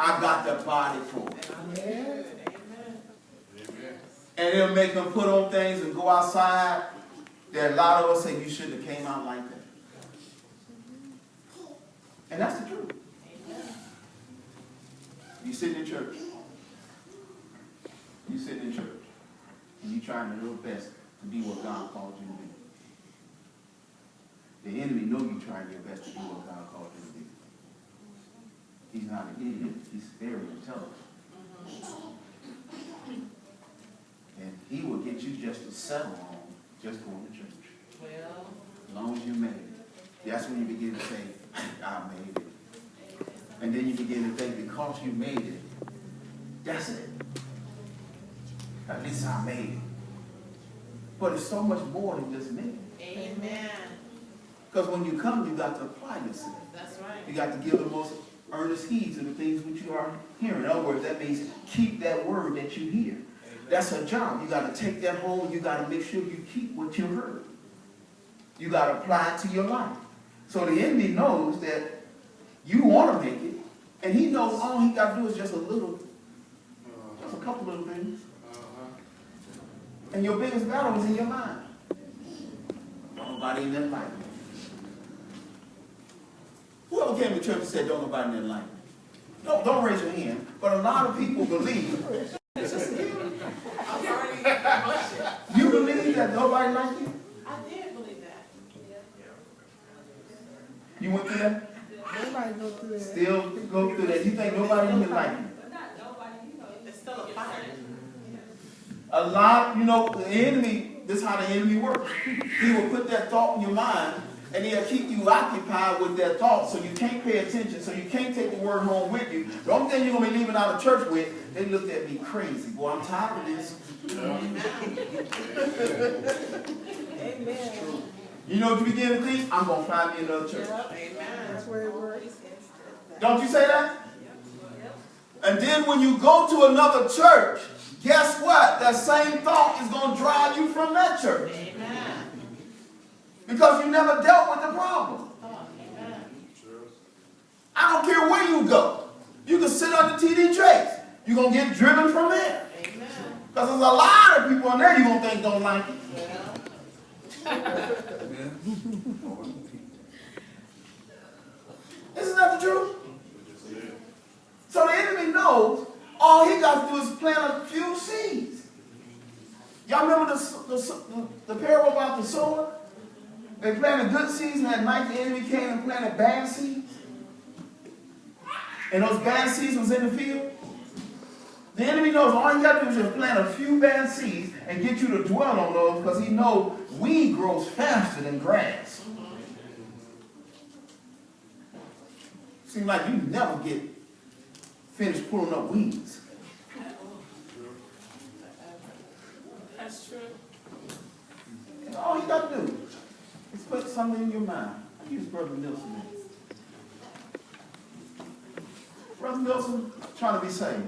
I got the body for it. Amen. And it'll make them put on things and go outside that a lot of us say you shouldn't have came out like that. And that's the truth. You sitting in church. You sitting in church. And you trying to do your best to be what God called you to be. The enemy know you trying your best to be what God called you to be. He's not an idiot. He's very intelligent. And he will get you just to settle on just going to church. Well, as long as you made it. That's when you begin to say, I made it. And then you begin to think, because you made it, that's it. At least I made it. But it's so much more than just me. Amen. Because when you come, you got to apply yourself. That's right. You got to give the most earnest heed to the things which you are hearing. In other words, that means keep that word that you hear. That's a job. You got to take that home. You got to make sure you keep what you heard. You got to apply it to your life. So the enemy knows that you want to make it, and he knows all he got to do is just a couple little things. And your biggest battle is in your mind. Nobody in that life. Whoever came to church and said, don't nobody in that life. Don't raise your hand. But a lot of people believe. You believe that nobody like you? I did believe that. You went through that? Nobody go through that. Still go through that. You think nobody in here like you? It's still a fight. A lot, the enemy, this is how the enemy works. He will put that thought in your mind, and he'll keep you occupied with that thought, so you can't pay attention, so you can't take the word home with you. The only thing you're going to be leaving out of church with, they looked at me crazy. Boy, I'm tired of this. Amen. You know what you begin to think? I'm going to find me another church. Yep. Amen. That's where it works. Don't you say that? Yep. And then when you go to another church, guess what? That same thought is going to drive you from that church. Amen. Because you never dealt with the problem. Oh, amen. I don't care where you go. You can sit under TD Jakes. You're going to get driven from there. Amen. Because there's a lot of people in there you're going to think don't like it. Isn't that the truth? So the enemy knows all he got to do is plant a few seeds. Y'all remember the parable about the sower? They planted good seeds, and at night the enemy came and planted bad seeds. And those bad seeds was in the field. The enemy knows all you got to do is just plant a few bad seeds and get you to dwell on those, because he knows weed grows faster than grass. Seems like you never get finished pulling up weeds. That's true. And all you got to do is put something in your mind. I use Brother Nelson. Brother Nelson trying to be saved.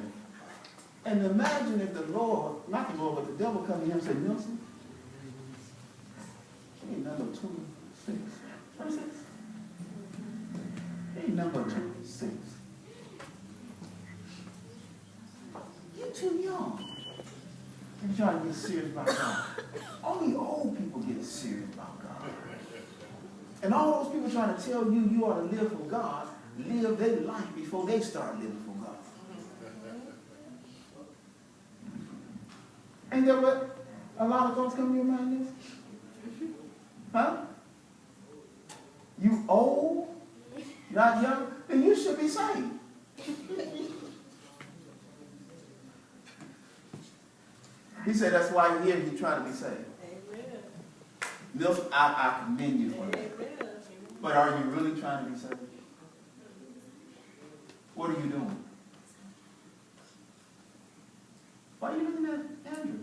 And imagine if the Lord, not the Lord, but the devil come to him and say, Nelson, ain't number 26. 26? Ain't number 26. You're too young. And you're trying to get serious about God. Only old people get serious about God. And all those people trying to tell you you ought to live for God, live their life before they start living for God. Ain't that what a lot of thoughts come to your mind is? Huh? You old, not young, then you should be saved. He said that's why you're here, you're trying to be saved. Amen. Nelson, I commend you for that. Amen. But are you really trying to be saved? What are you doing? Why are you looking at Andrew?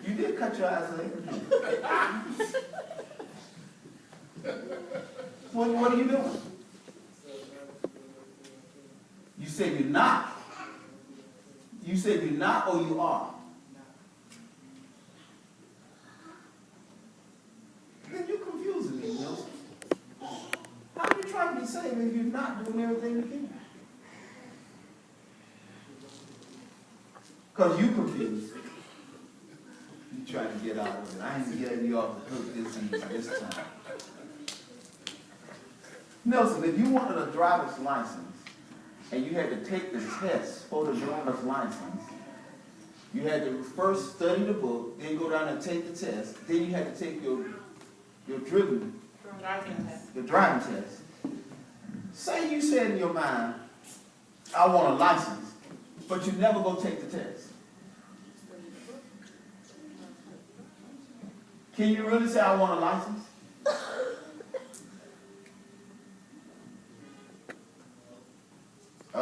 You did cut your eyes on Andrew. What are you doing? You said you're not. You said you're not, or you are? Then you're confusing me, Nelson. How are you trying to be saved if you're not doing everything you can? Because you confused. You trying to get out of it. I ain't getting you off the hook this time. Nelson, if you wanted a driver's license and you had to take the test for the driver's license, you had to first study the book, then go down and take the test, then you had to take your driving test. Say you said in your mind, I want a license, but you never go take the test. Can you really say I want a license?